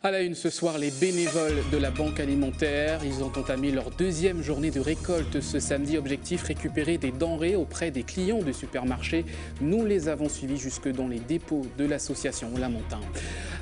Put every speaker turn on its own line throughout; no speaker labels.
À la une ce soir, les bénévoles de la Banque Alimentaire. Ils ont entamé leur deuxième journée de récolte ce samedi. Objectif, récupérer des denrées auprès des clients de supermarchés. Nous les avons suivis jusque dans les dépôts de l'association Lamentin.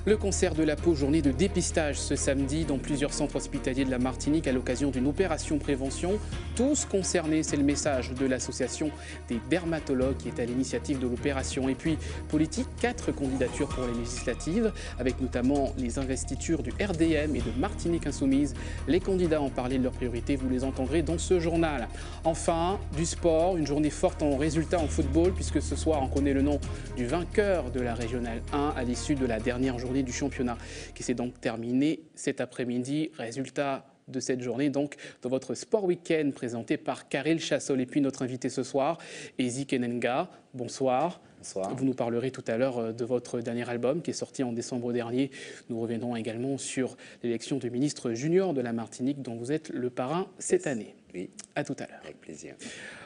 Le cancer de la peau, journée de dépistage ce samedi dans plusieurs centres hospitaliers de la Martinique à l'occasion d'une opération prévention. Tous concernés, c'est le message de l'association des dermatologues qui est à l'initiative de l'opération. Et puis, politique, 4 candidatures pour les législatives, avec notamment les investitures du RDM et de Martinique Insoumise. Les candidats ont parlé de leurs priorités, vous les entendrez dans ce journal. Enfin, du sport, une journée forte en résultats en football, puisque ce soir on connaît le nom du vainqueur de la Régionale 1 à l'issue de la dernière journée du championnat qui s'est donc terminée cet après-midi. Résultat de cette journée, donc, dans votre Sport Week-end présenté par Karel Chassol. Et puis notre invité ce soir, Ezi Kenenga. Bonsoir.
Bonsoir.
Vous nous parlerez tout à l'heure de votre dernier album qui est sorti en décembre dernier. Nous reviendrons également sur l'élection de ministre junior de la Martinique dont vous êtes le parrain cette année.
Oui.
À tout à l'heure.
Avec plaisir.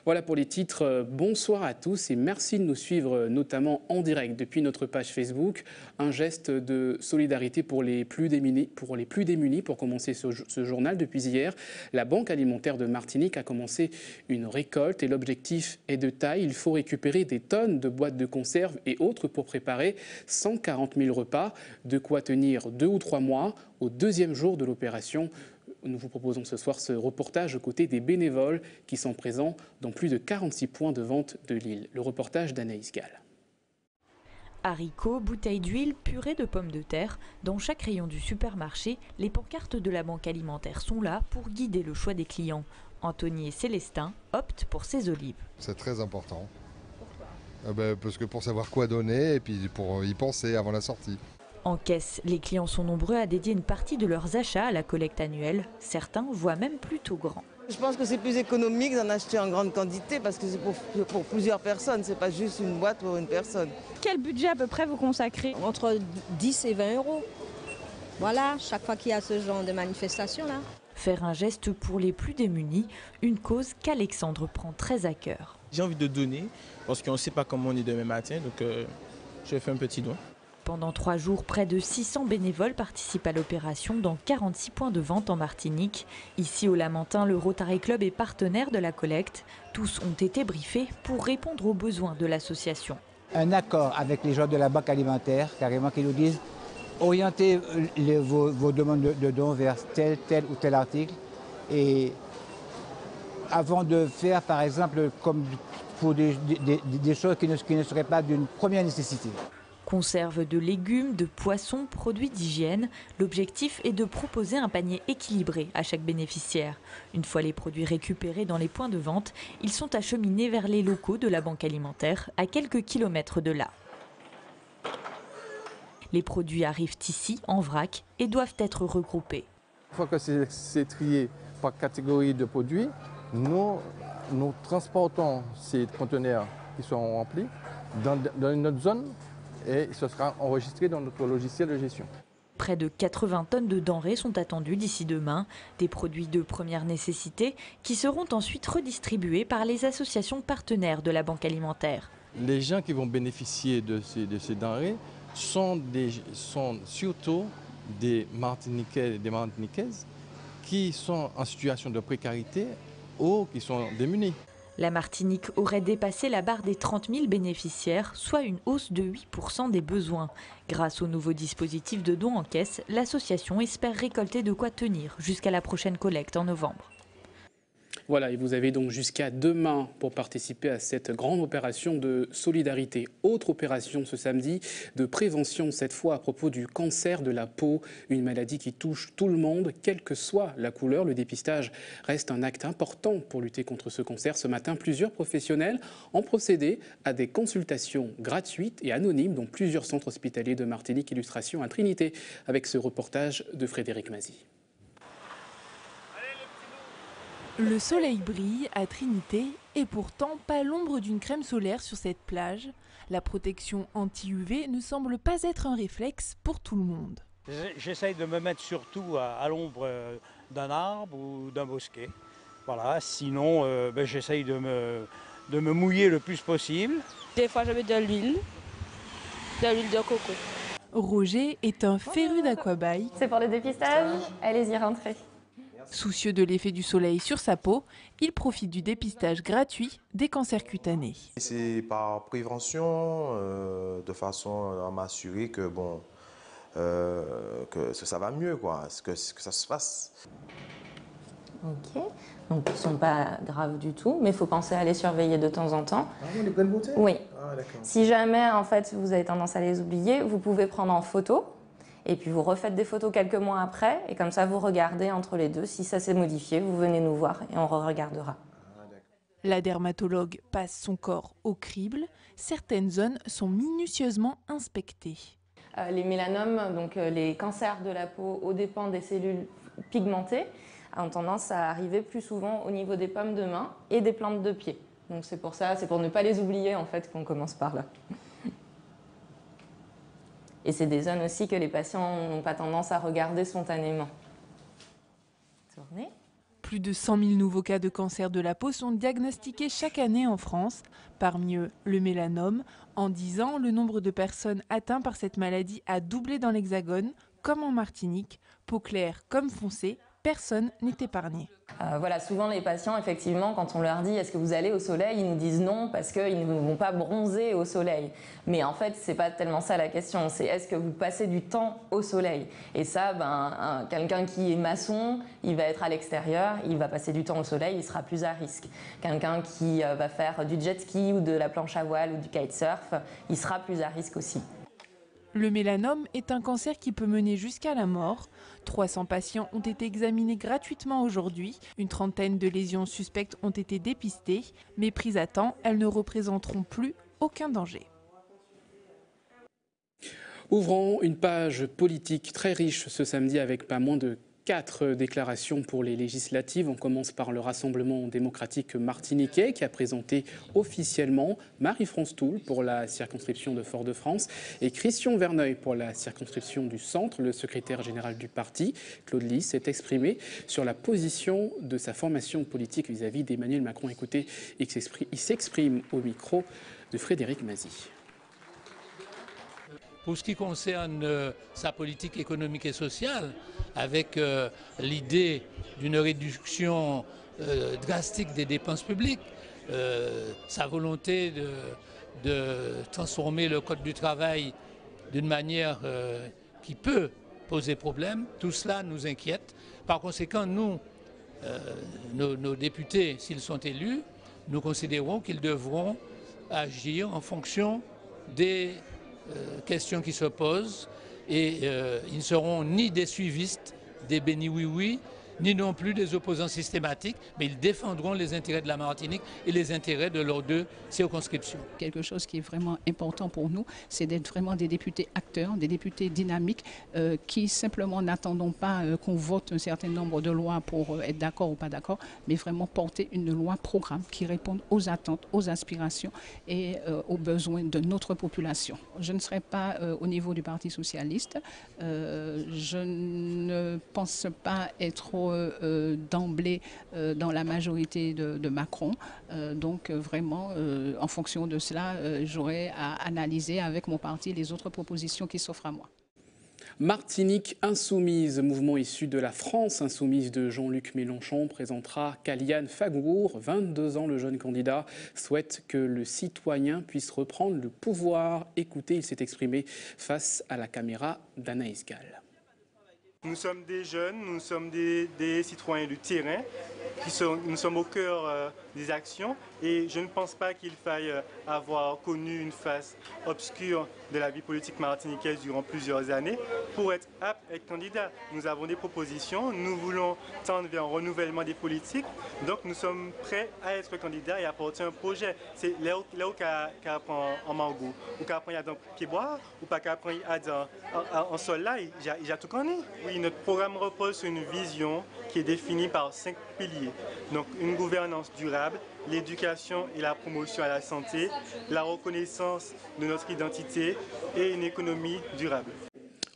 Voilà pour les titres. Bonsoir à tous et merci de nous suivre notamment en direct depuis notre page Facebook. Un geste de solidarité pour les plus démunis. Pour commencer ce journal, depuis hier, la Banque Alimentaire de Martinique a commencé une récolte et l'objectif est de taille. Il faut récupérer des tonnes de boîtes de conserve et autres pour préparer 140 000 repas, de quoi tenir 2 ou 3 mois au deuxième jour de l'opération. Nous vous proposons ce soir ce reportage aux côtés des bénévoles qui sont présents dans plus de 46 points de vente de l'île. Le reportage d'Anaïs Gall.
Haricots, bouteilles d'huile, purée de pommes de terre. Dans chaque rayon du supermarché, les pancartes de la Banque Alimentaire sont là pour guider le choix des clients. Anthony et Célestin optent pour ces olives.
C'est très important. Pourquoi ? Parce que pour savoir quoi donner et puis pour y penser avant la sortie.
En caisse, les clients sont nombreux à dédier une partie de leurs achats à la collecte annuelle. Certains voient même plutôt grand.
Je pense que c'est plus économique d'en acheter en grande quantité parce que c'est pour plusieurs personnes, c'est pas juste une boîte pour une personne.
Quel budget à peu près vous consacrez ?
Entre 10 et 20 euros. Voilà, chaque fois qu'il y a ce genre de manifestation-là.
Faire un geste pour les plus démunis, une cause qu'Alexandre prend très à cœur.
J'ai envie de donner parce qu'on ne sait pas comment on est demain matin, donc je fais un petit don.
Pendant 3 jours, près de 600 bénévoles participent à l'opération dans 46 points de vente en Martinique. Ici au Lamentin, le Rotary Club est partenaire de la collecte. Tous ont été briefés pour répondre aux besoins de l'association.
Un accord avec les gens de la Banque Alimentaire, carrément, qui nous disent orientez vos demandes de dons vers tel ou tel article. Et avant de faire, par exemple, comme pour des choses qui ne seraient pas d'une première nécessité.
Conserve de légumes, de poissons, produits d'hygiène. L'objectif est de proposer un panier équilibré à chaque bénéficiaire. Une fois les produits récupérés dans les points de vente, ils sont acheminés vers les locaux de la Banque Alimentaire, à quelques kilomètres de là. Les produits arrivent ici, en vrac, et doivent être regroupés.
Une fois que c'est trié par catégorie de produits, nous transportons ces conteneurs qui sont remplis dans une autre zone, et ce sera enregistré dans notre logiciel de gestion.
Près de 80 tonnes de denrées sont attendues d'ici demain, des produits de première nécessité qui seront ensuite redistribués par les associations partenaires de la Banque Alimentaire.
Les gens qui vont bénéficier de ces denrées sont surtout des Martiniquais et des Martiniquaises qui sont en situation de précarité ou qui sont démunis.
La Martinique aurait dépassé la barre des 30 000 bénéficiaires, soit une hausse de 8% des besoins. Grâce au nouveau dispositif de dons en caisse, l'association espère récolter de quoi tenir jusqu'à la prochaine collecte en novembre.
Voilà, et vous avez donc jusqu'à demain pour participer à cette grande opération de solidarité. Autre opération ce samedi de prévention, cette fois à propos du cancer de la peau, une maladie qui touche tout le monde, quelle que soit la couleur. Le dépistage reste un acte important pour lutter contre ce cancer. Ce matin, plusieurs professionnels ont procédé à des consultations gratuites et anonymes dans plusieurs centres hospitaliers de Martinique. Illustration à Trinité avec ce reportage de Frédéric Mazy.
Le soleil brille à Trinité et pourtant pas l'ombre d'une crème solaire sur cette plage. La protection anti-UV ne semble pas être un réflexe pour tout le monde.
J'essaye de me mettre surtout à l'ombre d'un arbre ou d'un bosquet. Voilà, sinon j'essaye de me mouiller le plus possible.
Des fois je mets de l'huile de coco.
Roger est un féru d'aquabike.
C'est pour le dépistage? Allez-y, rentrez.
Soucieux de l'effet du soleil sur sa peau, il profite du dépistage gratuit des cancers cutanés.
C'est par prévention, de façon à m'assurer que, que ça va mieux, quoi, que ça se fasse.
Ok, donc ils ne sont pas graves du tout, mais il faut penser à les surveiller de temps en temps.
Ah, on est bonne beauté?
Oui.
Ah, d'accord.
Si jamais en fait vous avez tendance à les oublier, vous pouvez prendre en photo. Et puis vous refaites des photos quelques mois après, et comme ça vous regardez entre les deux. Si ça s'est modifié, vous venez nous voir et on re-regardera.
La dermatologue passe son corps au crible. Certaines zones sont minutieusement inspectées.
Les mélanomes, donc les cancers de la peau aux dépens des cellules pigmentées, ont tendance à arriver plus souvent au niveau des paumes de main et des plantes de pied. Donc c'est pour ça, c'est pour ne pas les oublier en fait qu'on commence par là. Et c'est des zones aussi que les patients n'ont pas tendance à regarder spontanément. Tournez.
Plus de 100 000 nouveaux cas de cancer de la peau sont diagnostiqués chaque année en France. Parmi eux, le mélanome. En 10 ans, le nombre de personnes atteintes par cette maladie a doublé dans l'Hexagone, comme en Martinique. Peau claire comme foncée, personne n'est épargné.
Voilà, souvent les patients, effectivement, quand on leur dit « est-ce que vous allez au soleil ?», ils nous disent non parce qu'ils ne vont pas bronzer au soleil. Mais en fait, c'est pas tellement ça la question, c'est est-ce que vous passez du temps au soleil? Et ça, quelqu'un qui est maçon, il va être à l'extérieur, il va passer du temps au soleil, il sera plus à risque. Quelqu'un qui va faire du jet ski ou de la planche à voile ou du kitesurf, il sera plus à risque aussi.
Le mélanome est un cancer qui peut mener jusqu'à la mort. 300 patients ont été examinés gratuitement aujourd'hui. Une trentaine de lésions suspectes ont été dépistées. Mais prises à temps, elles ne représenteront plus aucun danger.
Ouvrons une page politique très riche ce samedi avec pas moins de 4 déclarations pour les législatives. On commence par le Rassemblement démocratique martiniquais qui a présenté officiellement Marie-France Toul pour la circonscription de Fort-de-France et Christian Verneuil pour la circonscription du Centre. Le secrétaire général du parti, Claude Lys, s'est exprimé sur la position de sa formation politique vis-à-vis d'Emmanuel Macron. Écoutez, il s'exprime au micro de Frédéric Mazy.
Pour ce qui concerne sa politique économique et sociale, avec l'idée d'une réduction drastique des dépenses publiques, sa volonté de transformer le Code du travail d'une manière qui peut poser problème, tout cela nous inquiète. Par conséquent, nous, nos députés, s'ils sont élus, nous considérons qu'ils devront agir en fonction des questions qui se posent et ils ne seront ni des suivistes, des bénis oui-oui, ni non plus des opposants systématiques, mais ils défendront les intérêts de la Martinique et les intérêts de leurs deux circonscriptions.
Quelque chose qui est vraiment important pour nous, c'est d'être vraiment des députés acteurs, des députés dynamiques qui simplement n'attendons pas qu'on vote un certain nombre de lois pour être d'accord ou pas d'accord, mais vraiment porter une loi programme qui réponde aux attentes, aux aspirations et aux besoins de notre population. Je ne serai pas au niveau du Parti socialiste. Je ne pense pas être d'emblée dans la majorité de Macron. Donc vraiment, en fonction de cela, j'aurai à analyser avec mon parti les autres propositions qui s'offrent à moi.
Martinique Insoumise, mouvement issu de la France Insoumise de Jean-Luc Mélenchon, présentera Kaliane Fagour. 22 ans, le jeune candidat souhaite que le citoyen puisse reprendre le pouvoir. Écoutez, il s'est exprimé face à la caméra d'Anaïs Gall.
Nous sommes des jeunes, nous sommes des citoyens du terrain, nous sommes au cœur des actions et je ne pense pas qu'il faille avoir connu une face obscure de la vie politique martiniquaise durant plusieurs années pour être apte à être candidat. Nous avons des propositions, nous voulons tendre vers un renouvellement des politiques, donc nous sommes prêts à être candidats et à porter un projet. C'est là où qu'à prendre en Margot, ou qu'à prendre dans Pied-Bois, ou pas qu'à prendre en sol là, il y a tout connu. Oui, notre programme repose sur une vision qui est définie par 5 piliers. Donc une gouvernance durable, l'éducation et la promotion à la santé, la reconnaissance de notre identité et une économie durable.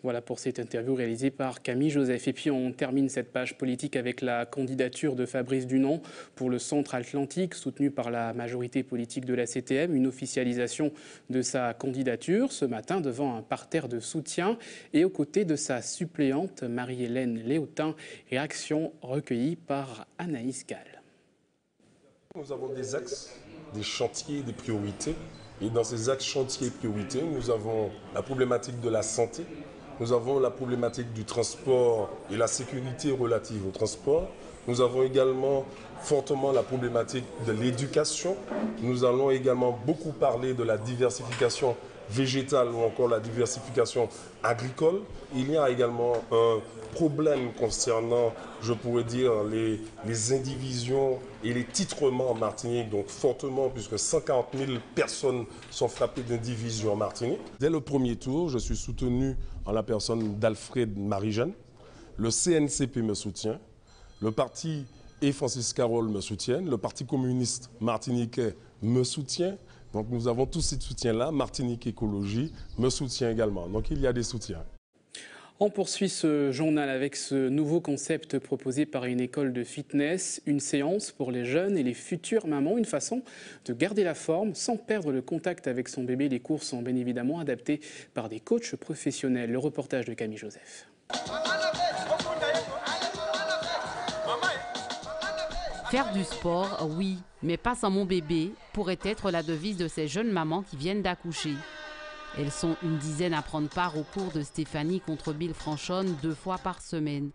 Voilà pour cette interview réalisée par Camille Joseph. Et puis on termine cette page politique avec la candidature de Fabrice Dunant pour le Centre Atlantique, soutenu par la majorité politique de la CTM. Une officialisation de sa candidature ce matin devant un parterre de soutien et aux côtés de sa suppléante Marie-Hélène Léotin. Réaction recueillie par Anaïs Gall.
Nous avons des axes, des chantiers, des priorités. Et dans ces axes, chantiers et priorités, nous avons la problématique de la santé, nous avons la problématique du transport et la sécurité relative au transport. Nous avons également fortement la problématique de l'éducation. Nous allons également beaucoup parler de la diversification végétale ou encore la diversification agricole. Il y a également un problème concernant, je pourrais dire, les indivisions et les titrements en Martinique, donc fortement, puisque 140 000 personnes sont frappées d'indivision en Martinique. Dès le premier tour, je suis soutenu en la personne d'Alfred Marie-Jeanne. Le CNCP me soutient, le parti et Francis Carole me soutiennent, le Parti communiste martiniquais me soutient. Donc nous avons tous ces soutiens-là. Martinique Écologie me soutient également. Donc il y a des soutiens.
On poursuit ce journal avec ce nouveau concept proposé par une école de fitness, une séance pour les jeunes et les futures mamans, une façon de garder la forme sans perdre le contact avec son bébé. Les cours sont bien évidemment adaptés par des coachs professionnels. Le reportage de Camille Joseph.
Faire du sport, oui, mais pas sans mon bébé, pourrait être la devise de ces jeunes mamans qui viennent d'accoucher. Elles sont une dizaine à prendre part au cours de Stéphanie contre Bill Franchonne 2 fois par semaine.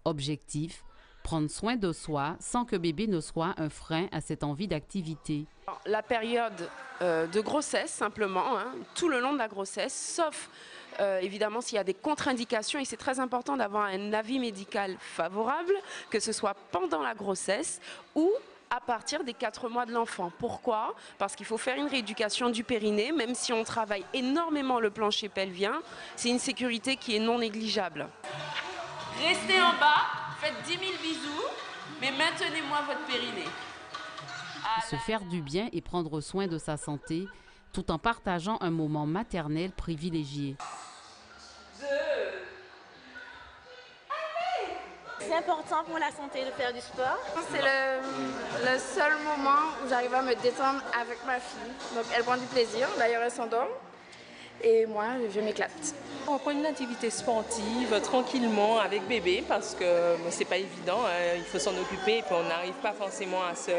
Objectif, prendre soin de soi sans que bébé ne soit un frein à cette envie d'activité.
La période de grossesse, simplement, tout le long de la grossesse, sauf évidemment s'il y a des contre-indications, et c'est très important d'avoir un avis médical favorable, que ce soit pendant la grossesse ou à partir des 4 mois de l'enfant. Pourquoi? Parce qu'il faut faire une rééducation du périnée, même si on travaille énormément le plancher pelvien, c'est une sécurité qui est non négligeable. Restez en bas, faites 10 000 bisous, mais maintenez-moi votre périnée.
Se faire du bien et prendre soin de sa santé, tout en partageant un moment maternel privilégié.
C'est important pour la santé de faire du sport.
C'est le seul moment où j'arrive à me détendre avec ma fille. Donc elle prend du plaisir, d'ailleurs elle s'endort. Et moi, je m'éclate.
On prend une activité sportive tranquillement avec bébé parce que c'est pas évident, il faut s'en occuper et puis on n'arrive pas forcément à se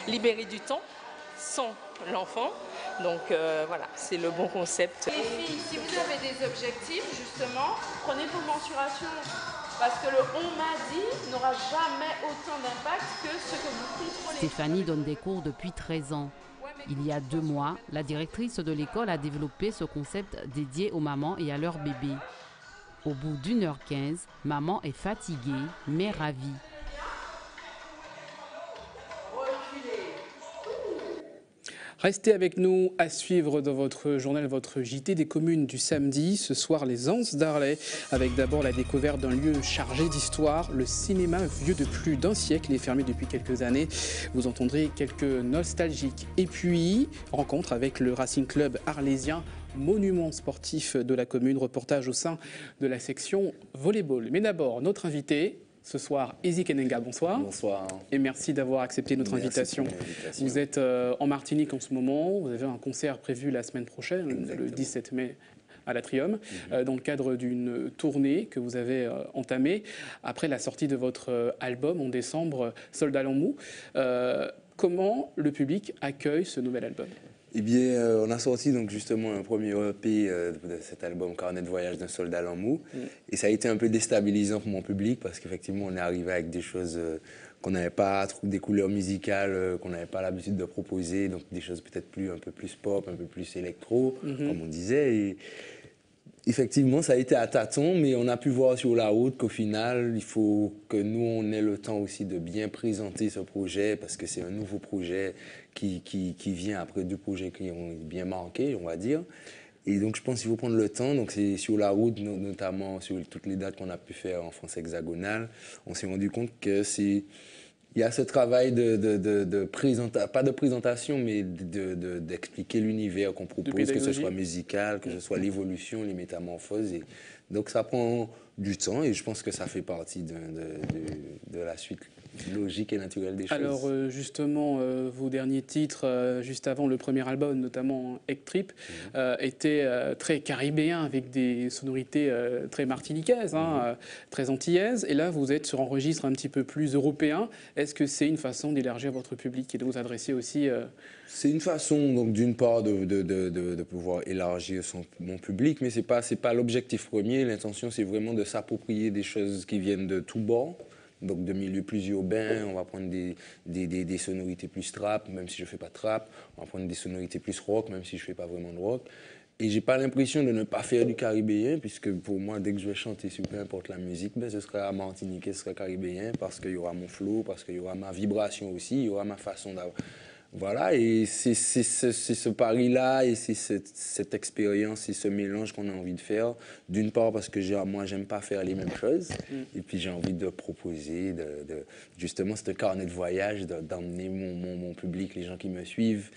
libérer du temps sans l'enfant. Donc voilà, c'est le bon concept.
Les filles, si vous avez des objectifs, justement, prenez vos mensurations. Parce que le « on m'a dit » n'aura jamais autant d'impact que ce que vous contrôlez.
Stéphanie donne des cours depuis 13 ans. Il y a 2 mois, la directrice de l'école a développé ce concept dédié aux mamans et à leurs bébés. Au bout d'1h15, maman est fatiguée, mais ravie.
Restez avec nous à suivre dans votre journal, votre JT des communes du samedi. Ce soir, les Anses d'Arlay, avec d'abord la découverte d'un lieu chargé d'histoire. Le cinéma, vieux de plus d'1 siècle et fermé depuis quelques années. Vous entendrez quelques nostalgiques. Et puis, rencontre avec le Racing Club arlésien, monument sportif de la commune. Reportage au sein de la section volleyball. Mais d'abord, notre invité. Ce soir, Ezi Kenenga, bonsoir.
Bonsoir.
Et merci d'avoir accepté notre invitation. Vous êtes en Martinique en ce moment, vous avez un concert prévu la semaine prochaine, le 17 mai, à l'Atrium, dans le cadre d'une tournée que vous avez entamée après la sortie de votre album en décembre, Soldats en mou. Comment le public accueille ce nouvel album ?
Eh bien, on a sorti donc justement un premier EP de cet album Carnet de voyage d'un soldat en mou. Et ça a été un peu déstabilisant pour mon public parce qu'effectivement, on est arrivé avec des choses qu'on n'avait pas, des couleurs musicales qu'on n'avait pas l'habitude de proposer, donc des choses peut-être un peu plus pop, un peu plus électro, comme on disait. Et effectivement, ça a été à tâtons, mais on a pu voir sur la route qu'au final, il faut que nous, on ait le temps aussi de bien présenter ce projet parce que c'est un nouveau projet qui vient après 2 projets qui ont bien marqué, on va dire. Et donc, je pense qu'il faut prendre le temps. Donc, c'est sur la route, notamment sur toutes les dates qu'on a pu faire en France hexagonale, on s'est rendu compte que c'est il y a ce travail pas de présentation, mais d'expliquer l'univers qu'on propose, que ce soit musical, que ce soit l'évolution, les métamorphoses. Et donc ça prend du temps et je pense que ça fait partie de la suite logique et naturelle des choses.
Alors justement, vos derniers titres, juste avant le premier album, notamment Egg Trip, étaient très caribéens avec des sonorités très martiniquaises, très antillaises. Et là, vous êtes sur un registre un petit peu plus européen. Est-ce que c'est une façon d'élargir votre public et de vous adresser aussi
C'est une façon, donc d'une part, de pouvoir élargir mon public, mais c'est pas l'objectif premier. L'intention, c'est vraiment de s'approprier des choses qui viennent de tous bords. Donc de milieux plus urbains, on va prendre des sonorités plus trap, même si je ne fais pas de trap. On va prendre des sonorités plus rock, même si je ne fais pas vraiment de rock. Et je n'ai pas l'impression de ne pas faire du caribéen, puisque pour moi, dès que je vais chanter sur peu importe la musique, ce sera martiniquais, ce sera caribéen, parce qu'il y aura mon flow, parce qu'il y aura ma vibration aussi, il y aura ma façon d'avoir... Voilà, et c'est ce pari-là et c'est cette expérience et ce mélange qu'on a envie de faire. D'une part parce que moi, j'aime pas faire les mêmes choses. Et puis j'ai envie de proposer, justement, c'est un carnet de voyage, d'emmener mon public, les gens qui me suivent,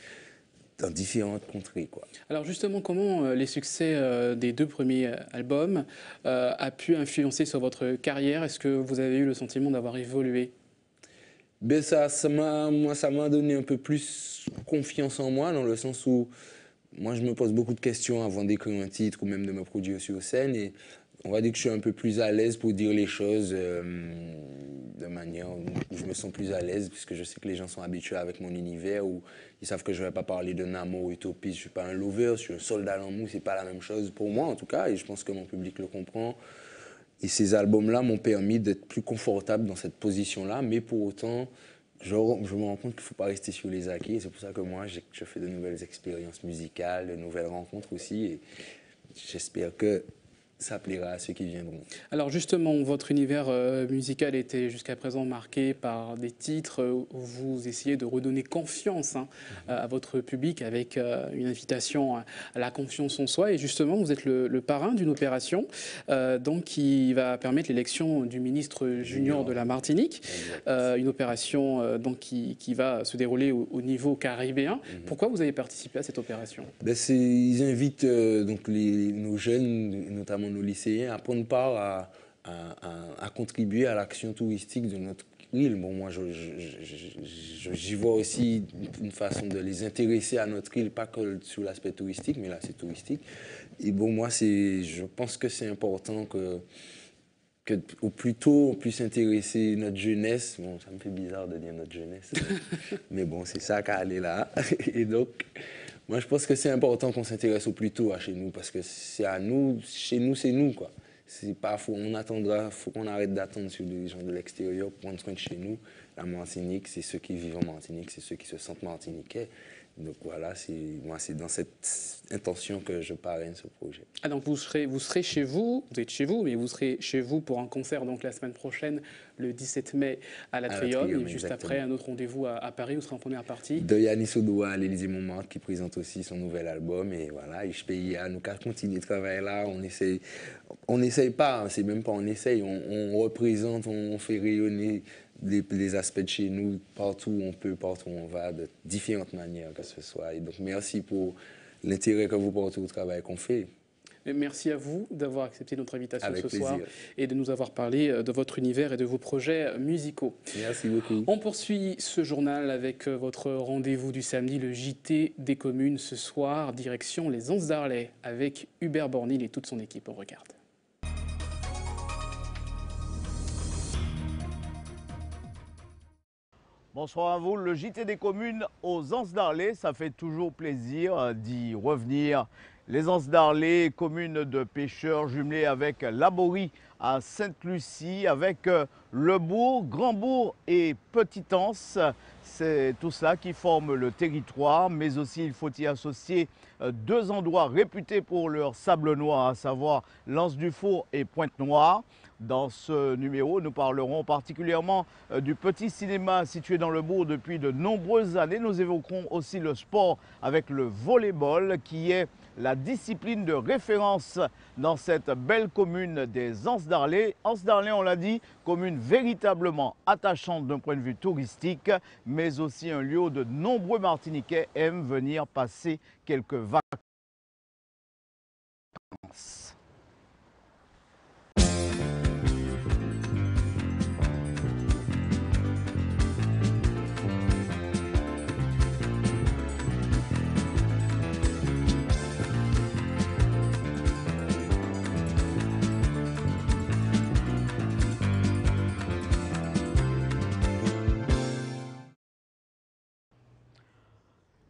dans différentes contrées, quoi.
Alors justement, comment les succès des 2 premiers albums a pu influencer sur votre carrière? Est-ce que vous avez eu le sentiment d'avoir évolué?
Ben ça m'a donné un peu plus confiance en moi, dans le sens où moi je me pose beaucoup de questions avant d'écrire un titre ou même de me produire sur scène, et on va dire que je suis un peu plus à l'aise pour dire les choses de manière où je me sens plus à l'aise, puisque je sais que les gens sont habitués avec mon univers, où ils savent que je ne vais pas parler d'un amour utopiste, je ne suis pas un lover, je suis un soldat en mou, c'est pas la même chose pour moi en tout cas, et je pense que mon public le comprend. Et ces albums-là m'ont permis d'être plus confortable dans cette position-là, mais pour autant, je me rends compte qu'il ne faut pas rester sur les acquis. C'est pour ça que moi, je fais de nouvelles expériences musicales, de nouvelles rencontres aussi. Et j'espère que ça plaira à ceux qui viendront.
Alors justement, votre univers musical était jusqu'à présent marqué par des titres où vous essayez de redonner confiance à votre public avec une invitation à la confiance en soi. Et justement, vous êtes le parrain d'une opération donc qui va permettre l'élection du ministre junior de la Martinique. Une opération donc qui va se dérouler au niveau caribéen. Pourquoi vous avez participé à cette opération?
Ils invitent donc nos jeunes, notamment nos lycéens, à prendre part à contribuer à l'action touristique de notre île. Bon, moi, j'y vois aussi une façon de les intéresser à notre île, pas que sur l'aspect touristique, mais là, c'est touristique. Et bon, moi, je pense que c'est important que au plus tôt, on puisse intéresser notre jeunesse. Bon, ça me fait bizarre de dire notre jeunesse, mais bon, c'est ça qu'à aller là. Et donc, moi, je pense que c'est important qu'on s'intéresse au plus tôt à chez nous, parce que c'est à nous, chez nous, c'est nous, quoi. C'est pas, faut qu'on arrête d'attendre sur les gens de l'extérieur pour prendre soin de chez nous. La Martinique, c'est ceux qui vivent en Martinique, c'est ceux qui se sentent martiniquais. Donc voilà, c'est dans cette intention que je parraine ce projet.
Ah, donc vous serez chez vous, vous êtes chez vous, mais vous serez chez vous pour un concert donc la semaine prochaine, le 17 mai à la Trium, et juste après un autre rendez-vous à Paris, vous serez en première partie.
De Yannis Odoa à l'Élysée-Montmartre qui présente aussi son nouvel album, et voilà, et je paye à nous qu'à continuer de travailler là, on essaye pas, c'est même pas on essaye, on représente, on fait rayonner les aspects de chez nous partout où on peut, partout où on va, de différentes manières que ce soit. Et donc merci pour l'intérêt que vous portez au travail qu'on fait.
Merci à vous d'avoir accepté notre invitation
Avec
ce
plaisir.
soir et de nous avoir parlé de votre univers et de vos projets musicaux.
Merci beaucoup.
On poursuit ce journal avec votre rendez-vous du samedi, le JT des communes ce soir, direction les Anses d'Arlet avec Hubert Bornil et toute son équipe. On regarde.
Bonsoir à vous, le JT des communes aux Anses d'Arlet, ça fait toujours plaisir d'y revenir. Les Anses d'Arlet, commune de pêcheurs jumelée avec Laborie à Sainte-Lucie, avec le bourg, Grand-Bourg et Petite-Anse. C'est tout cela qui forme le territoire, mais aussi il faut y associer 2 endroits réputés pour leur sable noir, à savoir l'Anse-du-Four et Pointe-Noire. Dans ce numéro, nous parlerons particulièrement du petit cinéma situé dans le bourg depuis de nombreuses années. Nous évoquerons aussi le sport avec le volleyball qui est la discipline de référence dans cette belle commune des Anses d'Arlé. Anses d'Arlé, on l'a dit, commune véritablement attachante d'un point de vue touristique, mais aussi un lieu où de nombreux Martiniquais aiment venir passer quelques vacances.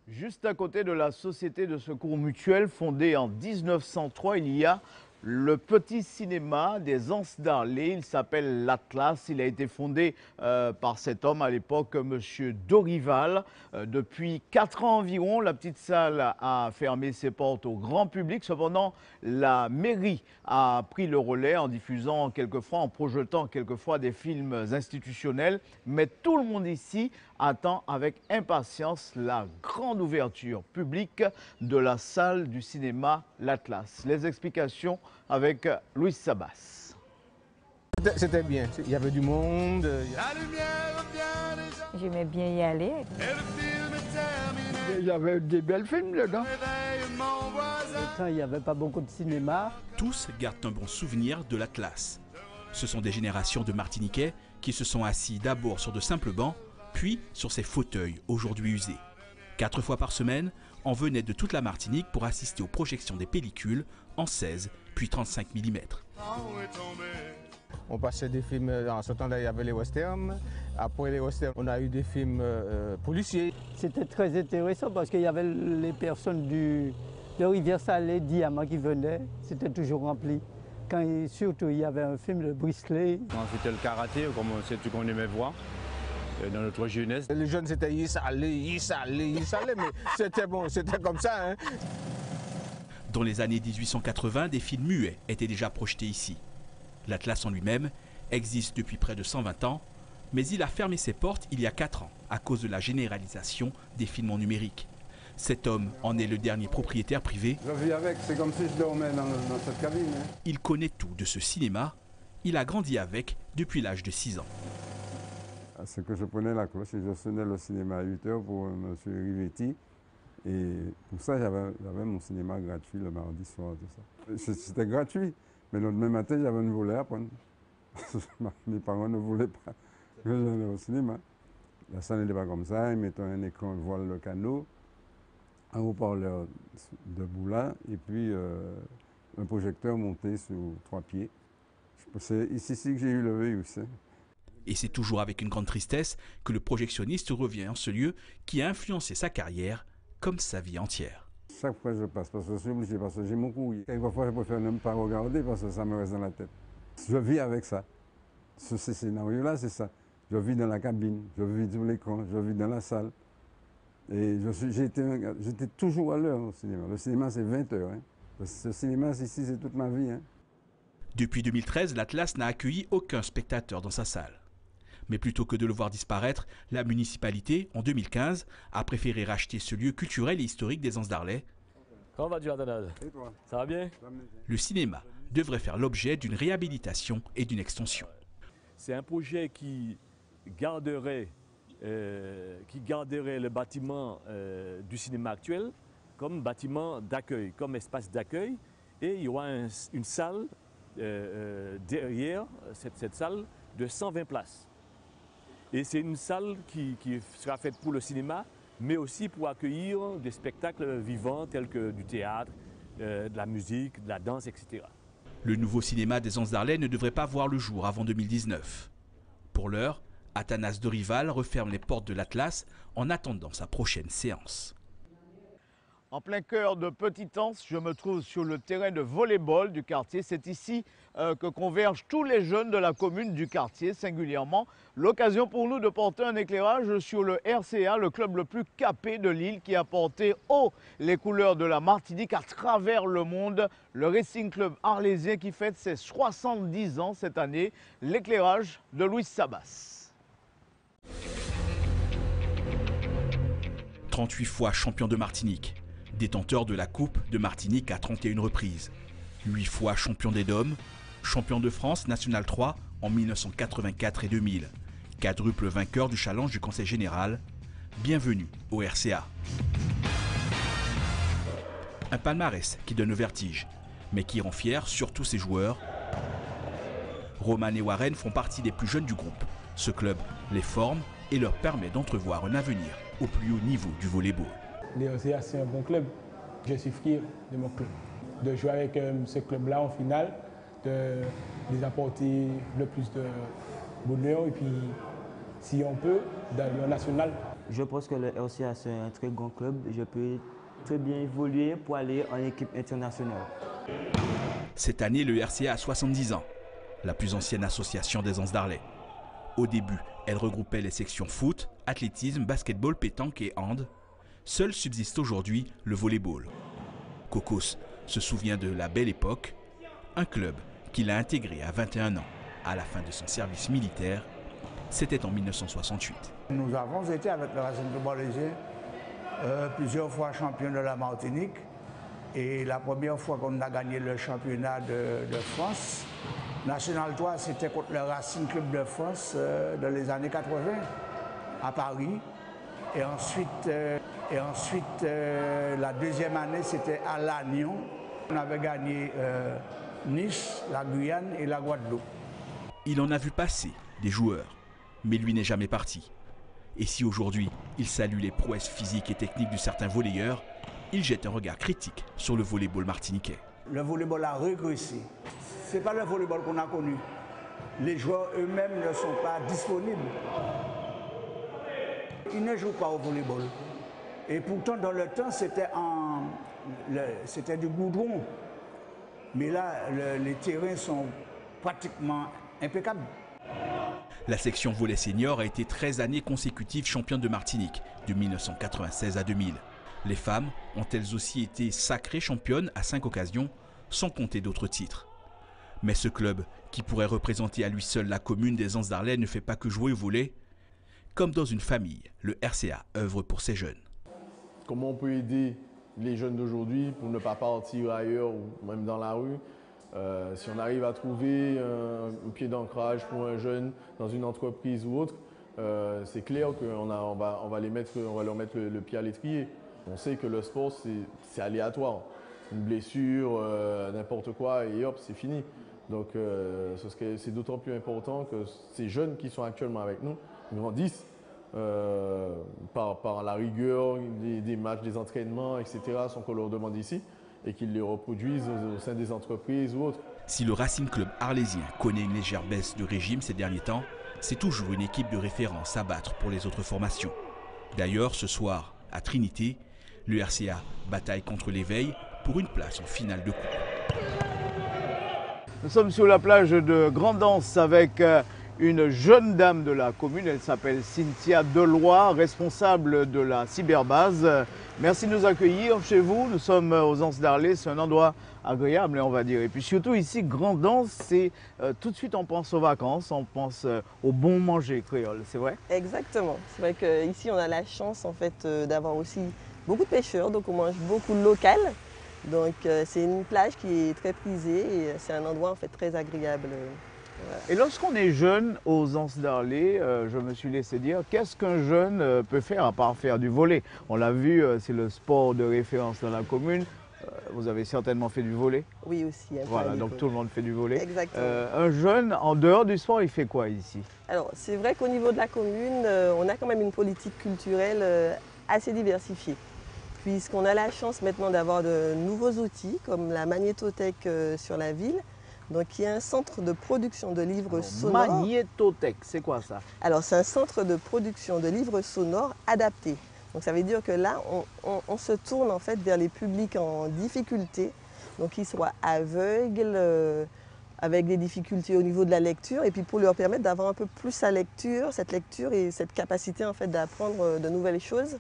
Juste à côté de la Société de secours mutuel fondée en 1903, il y a le petit cinéma des Anses d'Arlé. Il s'appelle l'Atlas. Il a été fondé par cet homme à l'époque, M. Dorival. Depuis 4 ans environ, la petite salle a fermé ses portes au grand public. Cependant, la mairie a pris le relais en diffusant quelquefois, en projetant quelquefois des films institutionnels. Mais tout le monde ici attend avec impatience la grande ouverture publique de la salle du cinéma l'Atlas. Les explications avec Louis Sabas.
C'était bien, il y avait du monde.
J'aimais bien y aller.
Il y avait des belles films dedans.
Il n'y avait pas beaucoup de cinéma.
Tous gardent un bon souvenir de l'Atlas. Ce sont des générations de Martiniquais qui se sont assis d'abord sur de simples bancs, puis sur ces fauteuils aujourd'hui usés. 4 fois par semaine, on venait de toute la Martinique pour assister aux projections des pellicules en 16 puis 35 mm.
On passait des films, en ce temps-là, il y avait les westerns. Après les westerns, on a eu des films policiers.
C'était très intéressant parce qu'il y avait les personnes de Rivière-Salée, Diamant qui venaient. C'était toujours rempli. Surtout, il y avait un film de Brisley.
C'était le karaté, comme c'est tout qu'on aimait voir dans notre jeunesse.
Les jeunes, c'était y aller, mais c'était bon, c'était comme ça. Hein.
Dans les années 1880, des films muets étaient déjà projetés ici. L'Atlas en lui-même existe depuis près de 120 ans, mais il a fermé ses portes il y a 4 ans à cause de la généralisation des films en numérique. Cet homme en est le dernier propriétaire privé.
Je vis avec, c'est comme si je dormais dans cette cabine. Hein.
Il connaît tout de ce cinéma. Il a grandi avec depuis l'âge de 6 ans.
C'est que je prenais la cloche et je sonnais le cinéma à 8 h pour M. Rivetti. Et pour ça, j'avais mon cinéma gratuit le mardi soir. C'était gratuit, mais le lendemain matin, j'avais une volée à prendre. Mes parents ne voulaient pas que j'aille au cinéma. La salle n'était pas comme ça. Ils mettaient un écran voile le canot, un haut-parleur debout là, et puis un projecteur monté sur 3 pieds. C'est ici que j'ai eu le virus.
Et c'est toujours avec une grande tristesse que le projectionniste revient en ce lieu qui a influencé sa carrière comme sa vie entière.
Chaque fois je passe, parce que je suis obligé, parce que j'ai mon courrier. Quelquefois je préfère ne pas regarder parce que ça me reste dans la tête. Je vis avec ça. Ce scénario-là, c'est ça. Je vis dans la cabine, je vis sur l'écran, je vis dans la salle. Et j'étais toujours à l'heure au cinéma. Le cinéma, c'est 20 h. Hein. Ce cinéma, ici, c'est toute ma vie. Hein.
Depuis 2013, l'Atlas n'a accueilli aucun spectateur dans sa salle. Mais plutôt que de le voir disparaître, la municipalité, en 2015, a préféré racheter ce lieu culturel et historique des Anses d'Arlé.
Comment vas-tu, Athanase? Et toi? Ça va bien?
Le cinéma devrait faire l'objet d'une réhabilitation et d'une extension.
C'est un projet qui garderait le bâtiment du cinéma actuel comme bâtiment d'accueil, comme espace d'accueil. Et il y aura une salle derrière cette salle de 120 places. Et c'est une salle qui sera faite pour le cinéma, mais aussi pour accueillir des spectacles vivants tels que du théâtre, de la musique, de la danse, etc.
Le nouveau cinéma des Anses d'Arlé ne devrait pas voir le jour avant 2019. Pour l'heure, Athanase Dorival referme les portes de l'Atlas en attendant sa prochaine séance.
En plein cœur de Petit-Anse, je me trouve sur le terrain de volley-ball du quartier. C'est ici que convergent tous les jeunes de la commune du quartier, singulièrement. L'occasion pour nous de porter un éclairage sur le RCA, le club le plus capé de l'île qui a porté haut les couleurs de la Martinique à travers le monde. Le Racing Club arlésien qui fête ses 70 ans cette année. L'éclairage de Louis Sabas.
38 fois champion de Martinique. Détenteur de la Coupe de Martinique à 31 reprises. 8 fois champion des Dômes, champion de France National 3 en 1984 et 2000. Quadruple vainqueur du challenge du Conseil général. Bienvenue au RCA. Un palmarès qui donne le vertige, mais qui rend fier surtout ses joueurs. Roman et Warren font partie des plus jeunes du groupe. Ce club les forme et leur permet d'entrevoir un avenir au plus haut niveau du volleyball.
Le RCA, c'est un bon club. Je suis fier de mon club. De jouer avec ce club-là en finale, de les apporter le plus de bonheur et puis, si on peut, dans le national.
Je pense que le RCA, c'est un très grand club. Je peux très bien évoluer pour aller en équipe internationale.
Cette année, le RCA a 70 ans, la plus ancienne association des Anses d'Arlay. Au début, elle regroupait les sections foot, athlétisme, basketball, pétanque et hand. Seul subsiste aujourd'hui le volleyball. Cocos se souvient de la belle époque, un club qu'il a intégré à 21 ans, à la fin de son service militaire. C'était en 1968.
Nous avons été avec le Racing Club Arlésien plusieurs fois champion de la Martinique. Et la première fois qu'on a gagné le championnat de France, National 3, c'était contre le Racing Club de France dans les années 80 à Paris. Et ensuite, la deuxième année, c'était à Lannion. On avait gagné Nice, la Guyane et la Guadeloupe.
Il en a vu passer des joueurs, mais lui n'est jamais parti. Et si aujourd'hui, il salue les prouesses physiques et techniques de certains volleyeurs, il jette un regard critique sur le volleyball martiniquais.
Le volleyball a régressé. Ce n'est pas le volleyball qu'on a connu. Les joueurs eux-mêmes ne sont pas disponibles. Ils ne jouent pas au volleyball. Et pourtant, dans le temps, c'était du goudron. Mais là, les terrains sont pratiquement impeccables.
La section volley senior a été 13 années consécutives championne de Martinique, de 1996 à 2000. Les femmes ont elles aussi été sacrées championnes à 5 occasions, sans compter d'autres titres. Mais ce club, qui pourrait représenter à lui seul la commune des Anses d'Arlay, ne fait pas que jouer au volley. Comme dans une famille, le RCA œuvre pour ses jeunes.
Comment on peut aider les jeunes d'aujourd'hui pour ne pas partir ailleurs ou même dans la rue? Si on arrive à trouver un pied d'ancrage pour un jeune dans une entreprise ou autre, c'est clair qu'on va leur mettre le pied à l'étrier. On sait que le sport, c'est aléatoire. Une blessure, n'importe quoi, et hop, c'est fini. Donc c'est d'autant plus important que ces jeunes qui sont actuellement avec nous grandissent par la rigueur des matchs, des entraînements, etc., sans qu'on leur demande ici, et qu'ils les reproduisent au sein des entreprises ou autres.
Si le Racing Club arlésien connaît une légère baisse de régime ces derniers temps, c'est toujours une équipe de référence à battre pour les autres formations. D'ailleurs, ce soir, à Trinité, le RCA bataille contre l'Éveil pour une place en finale de coupe.
Nous sommes sur la plage de Grand'Anse avec une jeune dame de la commune. Elle s'appelle Cynthia Deloy, responsable de la cyberbase. Merci de nous accueillir chez vous. Nous sommes aux Anses d'Arlay. C'est un endroit agréable, on va dire. Et puis surtout ici, Grand'Anse, c'est tout de suite on pense aux vacances, on pense au bon manger créole, c'est vrai?
Exactement. C'est vrai qu'ici on a la chance en fait d'avoir aussi beaucoup de pêcheurs, donc on mange beaucoup local. Donc c'est une plage qui est très prisée et c'est un endroit en fait très agréable.
Voilà. Et lorsqu'on est jeune aux Anses d'Arlay, je me suis laissé dire, qu'est-ce qu'un jeune peut faire à part faire du volley? On l'a vu, c'est le sport de référence dans la commune. Vous avez certainement fait du volley?
Oui, aussi.
Voilà, donc tout le monde fait du volley.
Exactement.
Un jeune, en dehors du sport, il fait quoi ici?
Alors, c'est vrai qu'au niveau de la commune, on a quand même une politique culturelle assez diversifiée. Puisqu'on a la chance maintenant d'avoir de nouveaux outils, comme la magnétothèque sur la ville, donc qui est un centre de production de livres sonores.
Magnétothèque, c'est quoi ça?
Alors, c'est un centre de production de livres sonores adaptés. Donc ça veut dire que là, on se tourne en fait vers les publics en difficulté, donc qu'ils soient aveugles, avec des difficultés au niveau de la lecture, et puis pour leur permettre d'avoir un peu plus cette lecture et cette capacité en fait d'apprendre de nouvelles choses.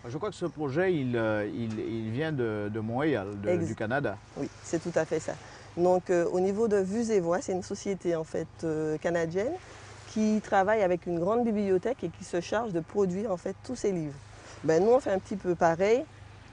Je crois que ce projet, il vient de Montréal, du Canada.
Oui, c'est tout à fait ça. Donc au niveau de Vues et Voix, c'est une société en fait canadienne qui travaille avec une grande bibliothèque et qui se charge de produire en fait tous ces livres. Ben, nous, on fait un petit peu pareil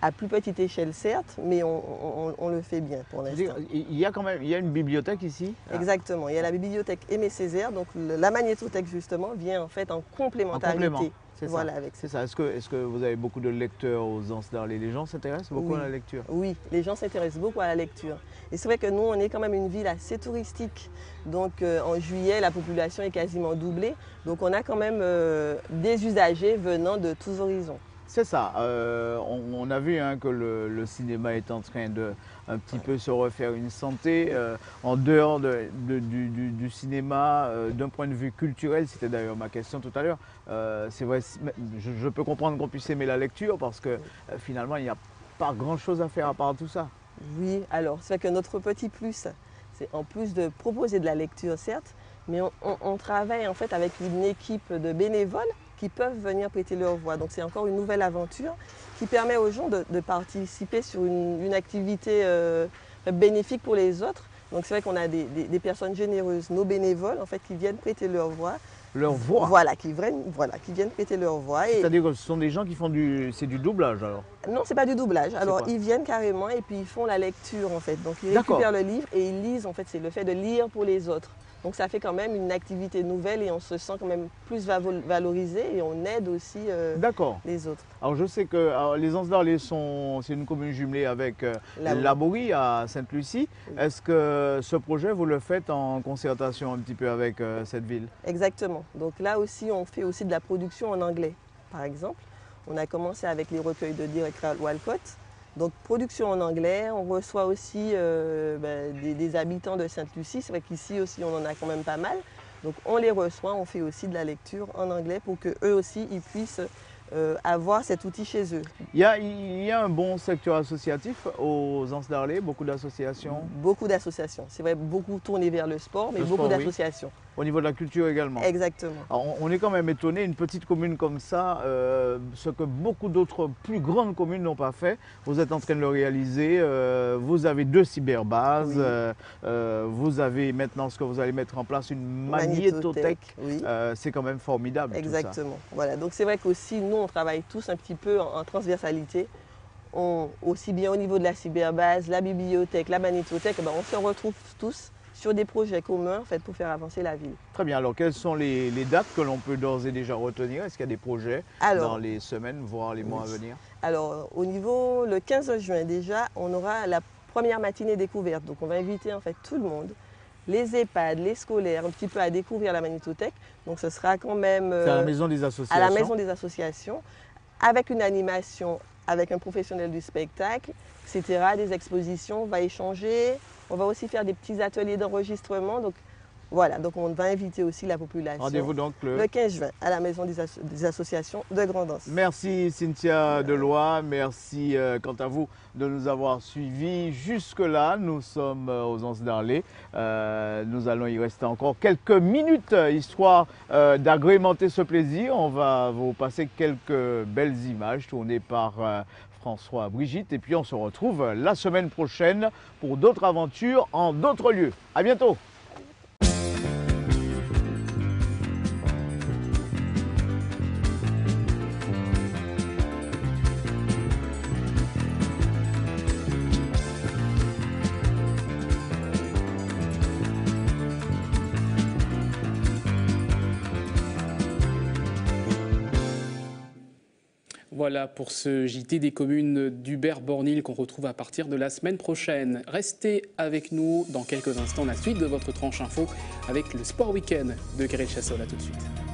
à plus petite échelle certes, mais on le fait bien pour l'instant.
Il y a quand même une bibliothèque ici?
Exactement, il y a la bibliothèque Aimé Césaire, donc la magnétothèque justement vient en fait en complémentarité.
C'est
voilà,
ça.
avec
C'est ça. Est-ce que vous avez beaucoup de lecteurs aux Anses d'Arlé? Les gens s'intéressent beaucoup à la lecture?
Oui, les gens s'intéressent beaucoup à la lecture. Et c'est vrai que nous, on est quand même une ville assez touristique. Donc en juillet, la population est quasiment doublée. Donc on a quand même des usagers venant de tous horizons.
C'est ça. On a vu que le cinéma est en train de un petit peu se refaire une santé. En dehors du cinéma, d'un point de vue culturel, c'était d'ailleurs ma question tout à l'heure, c'est vrai, je peux comprendre qu'on puisse aimer la lecture parce que finalement, il n'y a pas grand-chose à faire à part tout ça.
Oui, alors c'est vrai que notre petit plus, c'est en plus de proposer de la lecture, certes, mais on travaille en fait avec une équipe de bénévoles qui peuvent venir prêter leur voix. Donc c'est encore une nouvelle aventure qui permet aux gens de participer sur une activité bénéfique pour les autres. Donc c'est vrai qu'on a des personnes généreuses, nos bénévoles en fait, qui viennent prêter leur voix.
Leur voix?
Voilà, qui viennent prêter leur voix.
C'est-à-dire que ce sont des gens qui font du doublage alors?
Non, c'est pas du doublage. Alors ils viennent carrément et puis ils font la lecture en fait. Donc ils récupèrent le livre et ils lisent en fait, c'est le fait de lire pour les autres. Donc ça fait quand même une activité nouvelle et on se sent quand même plus valorisé et on aide aussi les autres.
Alors je sais que les Anses d'Arlé c'est une commune jumelée avec Laborie à Sainte-Lucie. Oui. Est-ce que ce projet vous le faites en concertation un petit peu avec cette ville?
Exactement. Donc là aussi on fait aussi de la production en anglais par exemple. On a commencé avec les recueils de Derek Walcott. Donc production en anglais, on reçoit aussi des habitants de Sainte-Lucie, c'est vrai qu'ici aussi on en a quand même pas mal. Donc on les reçoit, on fait aussi de la lecture en anglais pour qu'eux aussi ils puissent avoir cet outil chez eux.
Il y a un bon secteur associatif aux Anses d'Arlé, beaucoup d'associations?
Beaucoup d'associations, c'est vrai, beaucoup tourné vers le sport, mais beaucoup d'associations.
Oui. Au niveau de la culture également?
Exactement.
Alors, on est quand même étonné, une petite commune comme ça, ce que beaucoup d'autres plus grandes communes n'ont pas fait. Vous êtes en train de le réaliser, vous avez 2 cyberbases, vous avez maintenant ce que vous allez mettre en place, une magnétothèque. Oui. C'est quand même formidable.
Exactement.
Tout ça.
Voilà. Donc c'est vrai qu'aussi nous on travaille tous un petit peu en transversalité. Aussi bien au niveau de la cyberbase, la bibliothèque, la magnétothèque, on se retrouve tous sur des projets communs en fait, pour faire avancer la ville.
Très bien. Alors, quelles sont les dates que l'on peut d'ores et déjà retenir? Est-ce qu'il y a des projets dans les semaines, voire les mois à venir? Alors,
au niveau, le 15 juin déjà, on aura la première matinée découverte. Donc, on va inviter en fait tout le monde, les EHPAD, les scolaires, un petit peu à découvrir la magnétothèque. Donc, ce sera quand même
à la maison des associations.
À la maison des associations, avec une animation, avec un professionnel du spectacle, etc. Des expositions, on va échanger. On va aussi faire des petits ateliers d'enregistrement. Donc voilà, donc on va inviter aussi la population.
Rendez-vous donc
le 15 juin à la maison des associations de Grand'Anse.
Merci Cynthia Deloy, merci quant à vous de nous avoir suivis jusque-là. Nous sommes aux Anses d'Arlé. Nous allons y rester encore quelques minutes, histoire d'agrémenter ce plaisir. On va vous passer quelques belles images tournées par François Brigitte. Et puis on se retrouve la semaine prochaine pour d'autres aventures en d'autres lieux. À bientôt.
Voilà pour ce JT des communes d'Hubert-Bornil qu'on retrouve à partir de la semaine prochaine. Restez avec nous dans quelques instants, la suite de votre tranche info avec le Sport Week-end de Guéret Chassol. À tout de suite.